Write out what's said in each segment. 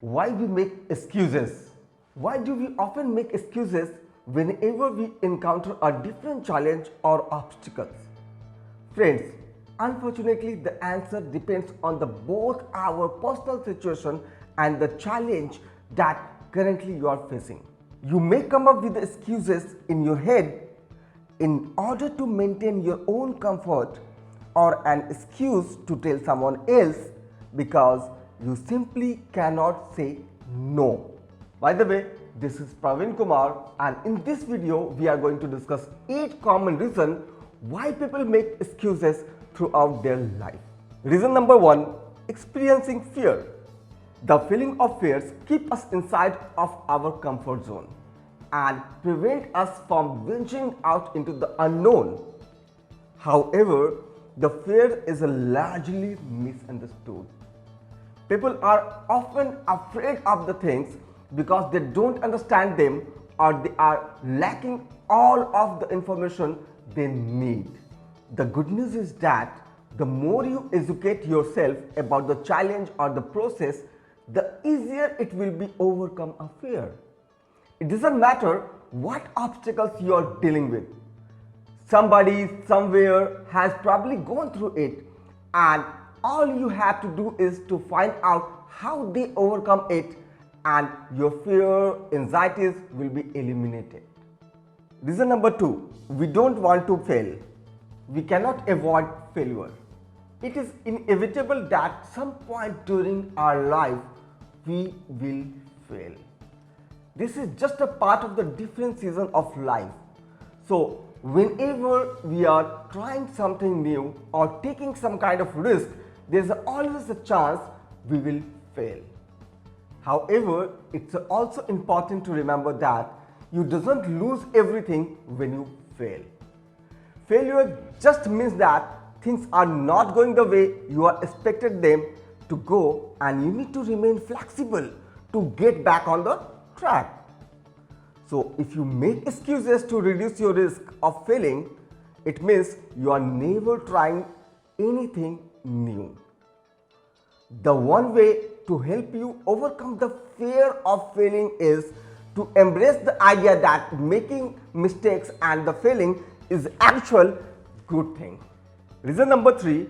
Why we make excuses? Why do we often make excuses whenever we encounter a different challenge or obstacles? Friends, unfortunately the answer depends on both our personal situation and the challenge that currently you are facing. You may come up with the excuses in your head in order to maintain your own comfort, or an excuse to tell someone else because you simply cannot say no. By the way, this is Praveen Kumar, and in this video we are going to discuss 8 common reasons why people make excuses throughout their life. Reason number 1, experiencing fear. The feeling of fears keep us inside of our comfort zone and prevent us from venturing out into the unknown. However, the fear is largely misunderstood. People are often afraid of the things because they don't understand them, or they are lacking all of the information they need. The good news is that the more you educate yourself about the challenge or the process, the easier it will be overcome a fear. It doesn't matter what obstacles you are dealing with. Somebody somewhere has probably gone through it, and all you have to do is to find out how they overcome it, and your fear, anxieties will be eliminated. Reason number 2, we don't want to fail. We cannot avoid failure. It is inevitable that some point during our life we will fail. This is just a part of the different season of life. So whenever we are trying something new or taking some kind of risk, there's always a chance we will fail. However, it's also important to remember that you doesn't lose everything when you fail. Failure just means that things are not going the way you are expected them to go, and you need to remain flexible to get back on the track. So if you make excuses to reduce your risk of failing, it means you are never trying anything new. The one way to help you overcome the fear of failing is to embrace the idea that making mistakes and the failing is actual good thing. Reason number 3,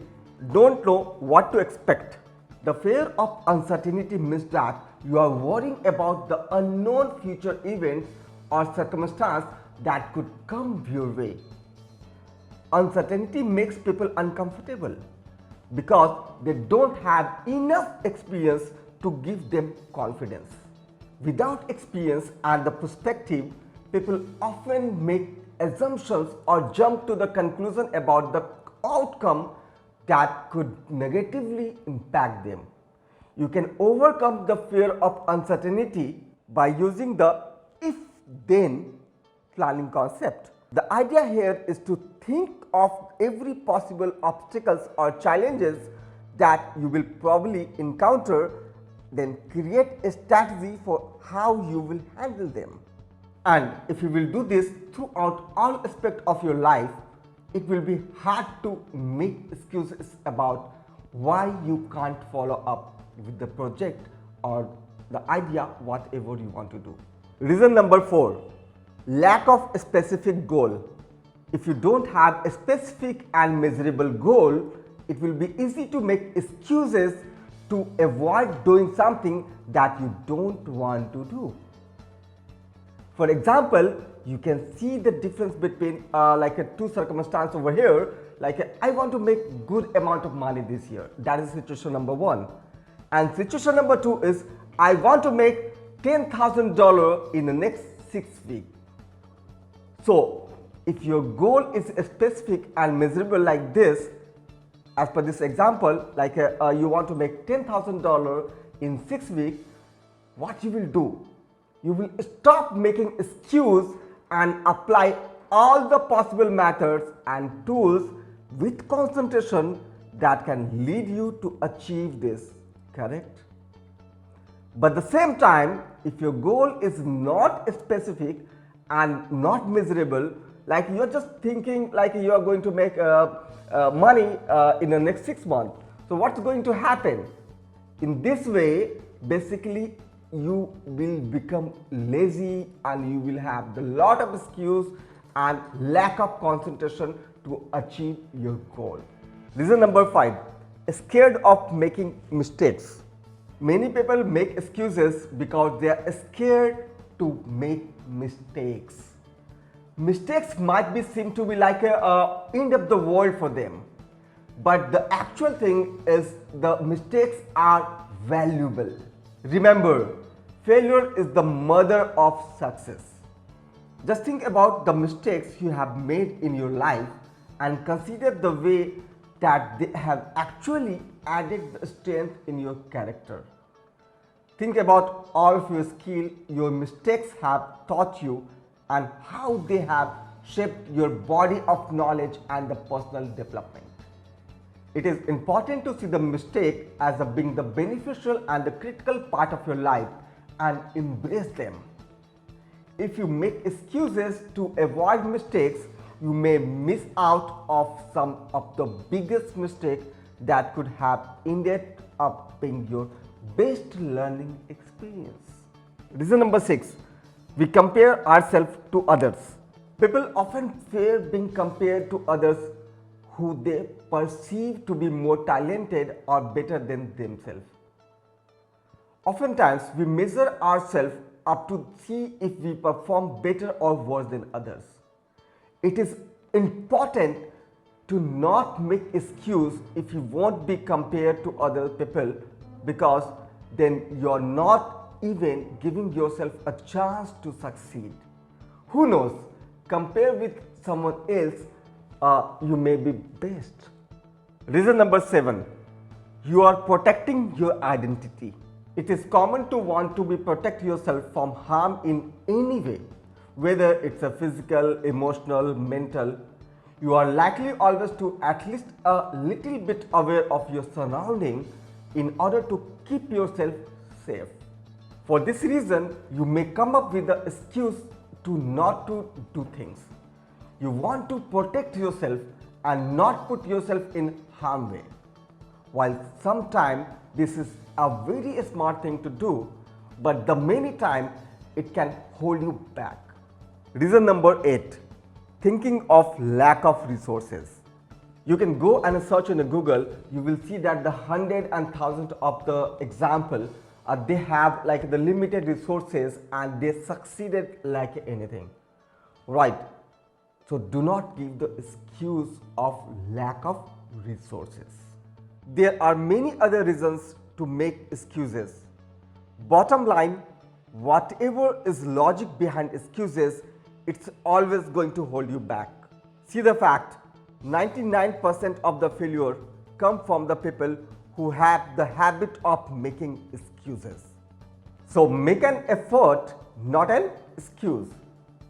don't know what to expect. The fear of uncertainty means that you are worrying about the unknown future events or circumstance that could come your way. Uncertainty makes people uncomfortable because they don't have enough experience to give them confidence. Without experience and the perspective, people often make assumptions or jump to the conclusion about the outcome that could negatively impact them. You can overcome the fear of uncertainty by using the if-then planning concept. The idea here is to think of every possible obstacles or challenges that you will probably encounter, then create a strategy for how you will handle them. And if you will do this throughout all aspects of your life, it will be hard to make excuses about why you can't follow up with the project or the idea, whatever you want to do. Reason number 4, lack of a specific goal. If you don't have a specific and measurable goal, it will be easy to make excuses to avoid doing something that you don't want to do. For example, you can see the difference between two circumstances over here. I want to make good amount of money this year. That is situation number 1. And situation number 2 is I want to make $10,000 in the next 6 weeks. So if your goal is specific and measurable like this, as per this example, you want to make $10,000 in 6 weeks, what you will do? You will stop making excuse and apply all the possible methods and tools with concentration that can lead you to achieve this, correct? But at the same time, if your goal is not specific and not measurable, like you are just thinking like you are going to make money in the next 6 months, so what's going to happen? In this way, basically you will become lazy and you will have a lot of excuse and lack of concentration to achieve your goal. Reason number 5, scared of making mistakes. Many people make excuses because they are scared to make mistakes. Mistakes might be seem to be like a end of the world for them, but the actual thing is the mistakes are valuable. Remember, failure is the mother of success. Just think about the mistakes you have made in your life and consider the way that they have actually added the strength in your character. Think about all of your skill your mistakes have taught you and how they have shaped your body of knowledge and the personal development. It is important to see the mistake as being the beneficial and the critical part of your life and embrace them. If you make excuses to avoid mistakes, you may miss out of some of the biggest mistakes that could have ended up being your best learning experience. Reason number 6, we compare ourselves to others. People often fear being compared to others who they perceive to be more talented or better than themselves. Oftentimes, we measure ourselves up to see if we perform better or worse than others. It is important to not make excuse if you won't be compared to other people, because then you're not even giving yourself a chance to succeed. Who knows, compare with someone else, you may be best. Reason number 7, you are protecting your identity. It is common to want to protect yourself from harm in any way, whether it's a physical, emotional, mental. You are likely always to at least a little bit aware of your surrounding in order to keep yourself safe. For this reason, you may come up with the excuse to not to do things. You want to protect yourself and not put yourself in harm's way. While sometimes this is a very smart thing to do, but the many times it can hold you back. Reason number 8, thinking of lack of resources. You can go and search in Google, you will see that the hundred and thousands of the example, they have like the limited resources and they succeeded like anything, right? So do not give the excuse of lack of resources. There are many other reasons to make excuses. Bottom line, whatever is logic behind excuses, it's always going to hold you back. See the fact, 99% of the failure come from the people who have the habit of making excuses. So make an effort, not an excuse.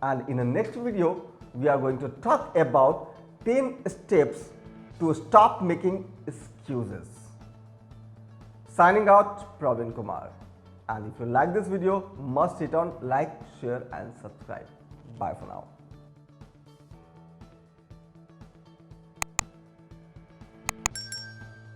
And in the next video, we are going to talk about 10 steps to stop making excuses. Signing out, Praveen Kumar. And if you like this video, must hit on like, share and subscribe. Bye for now.